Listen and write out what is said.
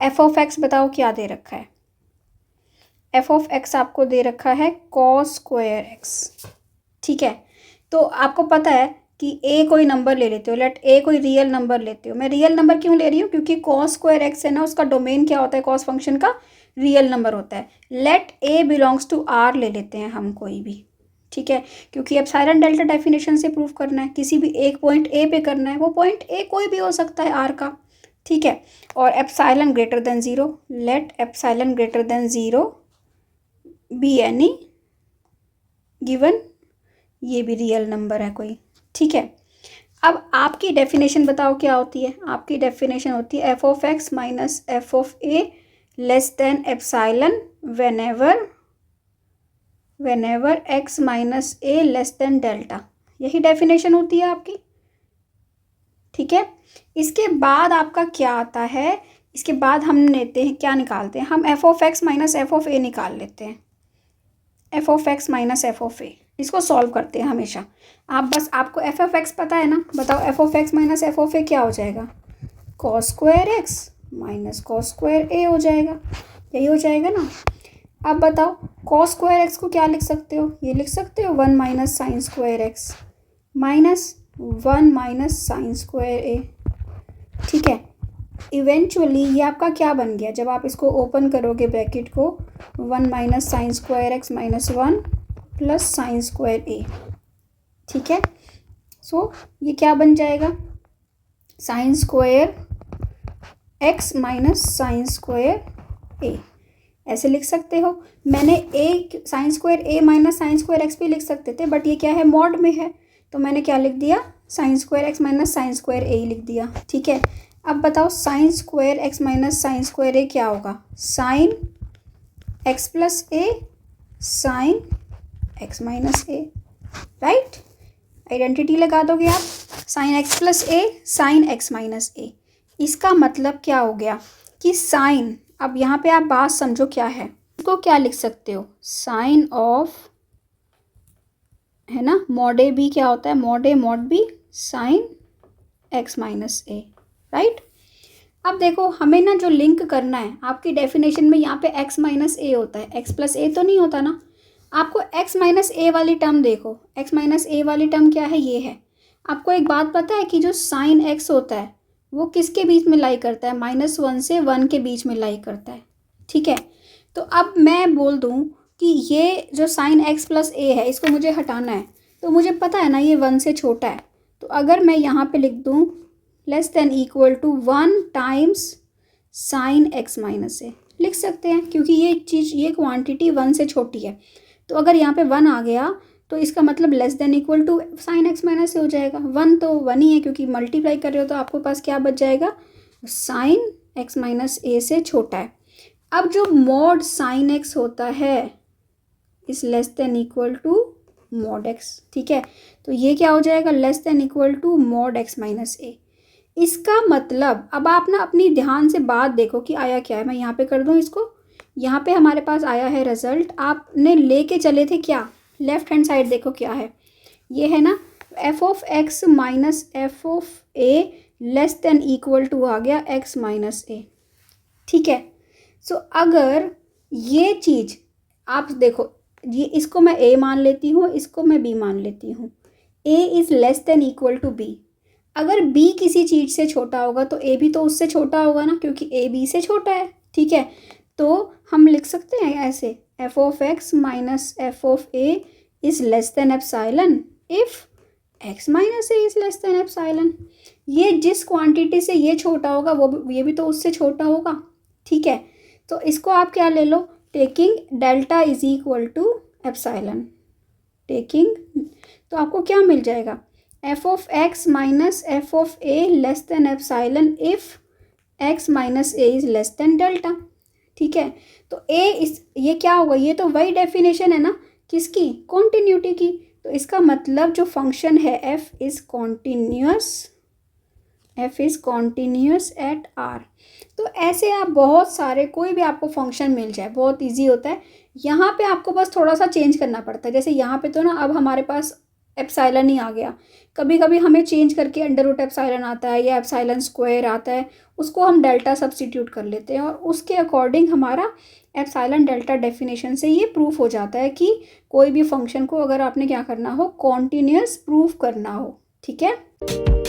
F of x बताओ क्या दे रखा है। एफ ऑफ एक्स आपको दे रखा है कॉस स्क्वायर एक्स, ठीक है। तो आपको पता है कि ए कोई नंबर ले लेते हो, लेट ए कोई रियल नंबर लेते हो। मैं रियल नंबर क्यों ले रही हूँ, क्योंकि कॉस स्क्वायर एक्स है ना, उसका डोमेन क्या होता है, कॉस फंक्शन का रियल नंबर होता है। Let A belongs to R ले लेते हैं हम कोई भी, ठीक है, क्योंकि एप्सिलॉन डेल्टा डेफिनेशन से प्रूव करना है, किसी भी एक पॉइंट ए पे करना है, वो पॉइंट ए कोई भी हो सकता है आर का, ठीक है। और epsilon greater than zero, let epsilon greater than zero be any given, ये भी रियल नंबर है कोई, ठीक है। अब आपकी डेफिनेशन बताओ क्या होती है। आपकी डेफिनेशन होती है F of x minus f of a less than epsilon whenever x minus A less than delta, यही डेफिनेशन होती है आपकी, ठीक है। इसके बाद आपका क्या आता है, इसके बाद हम लेते हैं क्या निकालते हैं, हम f of x minus f of a निकाल लेते हैं। F of x minus f of a, इसको सॉल्व करते हैं हमेशा। आप बस, आपको एफ ऑफ एक्स पता है ना, बताओ f of x minus f of a क्या हो जाएगा, cos square x minus cos square a हो जाएगा, यही हो जाएगा ना। अब बताओ कॉस स्क्वायर एक्स को क्या लिख सकते हो, ये लिख सकते हो 1 minus sine square x minus 1 minus sine square a, ठीक है। इवेंचुअली ये आपका क्या बन गया, जब आप इसको ओपन करोगे ब्रैकेट को, 1 minus sine square x minus 1 plus sine square a, ठीक है। सो ये क्या बन जाएगा, sine square x minus sine square a, ऐसे लिख सकते हो। मैंने a sine square a minus sine square x भी लिख सकते थे, बट ये क्या है, मॉड में है, तो मैंने क्या लिख दिया, sine square x minus sine square a लिख दिया, ठीक है। अब बताओ sine square x minus sine square a क्या होगा, sine x plus a sine x minus a, right. Identity लगा दोगे आप, sine x plus a sine x minus a. इसका मतलब क्या हो गया कि साइन, अब यहाँ पे आप बात समझो क्या है, इसको क्या लिख सकते हो, साइन ऑफ, है ना, मॉड ए बी क्या होता है, mod a mod b sine x minus a, right. अब देखो हमें ना जो लिंक करना है, आपकी डेफिनेशन में यहाँ पे एक्स माइनस ए होता है, एक्स प्लस ए तो नहीं होता ना। आपको एक्स माइनस ए वाली टर्म देखो, एक्स माइनस ए वाली टर्म क्या है, ये है। आपको एक बात पता है कि जो साइन एक्स होता है वो किसके बीच में लाई करता है, -1 से 1 के बीच में लाई करता है, ठीक है। तो अब मैं बोल दूँ कि ये जो साइन एक्स प्लस ए है, इसको मुझे हटाना है, तो मुझे पता है ना ये 1 से छोटा है, तो अगर मैं यहाँ पे लिख दूँ less than equal to 1 times sine x minus a, लिख सकते हैं, क्योंकि ये चीज़, ये क्वांटिटी 1 से छोटी है। तो अगर यहाँ पे 1 आ गया तो इसका मतलब less than equal to sine x minus a हो जाएगा। 1 तो 1 ही है, क्योंकि मल्टीप्लाई कर रहे हो, तो आपको पास क्या बच जाएगा, साइन एक्स माइनस ए से छोटा है। अब जो मॉड साइन एक्स होता है इस less than equal to mod x, ठीक है। तो ये क्या हो जाएगा, less than equal to mod x minus a. इसका मतलब अब आप ना अपनी ध्यान से बात देखो कि आया क्या है। मैं यहाँ पे कर दूँ इसको, यहाँ पे हमारे पास आया है रिजल्ट, आपने लेके चले थे क्या, लेफ्ट हैंड साइड देखो क्या है, ये है ना f of x minus f of a less than equal to आ गया एक्स माइनस ए, ठीक है। सो अगर ये चीज़ आप देखो, ये इसको मैं ए मान लेती हूँ, इसको मैं बी मान लेती हूँ, A is less than equal to B. अगर बी किसी चीज़ से छोटा होगा तो ए भी तो उससे छोटा होगा ना, क्योंकि ए बी से छोटा है, ठीक है। तो हम लिख सकते हैं ऐसे, F of x minus f of A is less than epsilon if x minus a is less than epsilon. ये जिस क्वांटिटी से ये छोटा होगा वो ये भी तो उससे छोटा होगा, ठीक है। तो इसको आप क्या ले लो, taking delta is equal to epsilon, taking, तो आपको क्या मिल जाएगा, f of x minus f of a less than epsilon if x minus a is less than delta, ठीक है। तो ये क्या होगा, ये तो वही डेफिनेशन है ना किसकी, कॉन्टिन्यूटी की। तो इसका मतलब जो फंक्शन है F is continuous at R. तो ऐसे आप बहुत सारे, कोई भी आपको फंक्शन मिल जाए, बहुत इजी होता है। यहाँ पे आपको बस थोड़ा सा चेंज करना पड़ता है, जैसे यहाँ पे तो ना अब हमारे पास एप्सिलॉन ही आ गया। कभी कभी हमें चेंज करके अंडर रूट एप्सिलॉन आता है या एप्सिलॉन स्क्वायर आता है, उसको हम डेल्टा सब्स्टिट्यूट कर लेते हैं और उसके अकॉर्डिंग हमारा एप्सिलॉन डेल्टा डेफिनेशन से ये प्रूफ हो जाता है कि कोई भी फंक्शन को अगर आपने क्या करना हो, कॉन्टिन्यूस प्रूफ करना हो। ठीक है।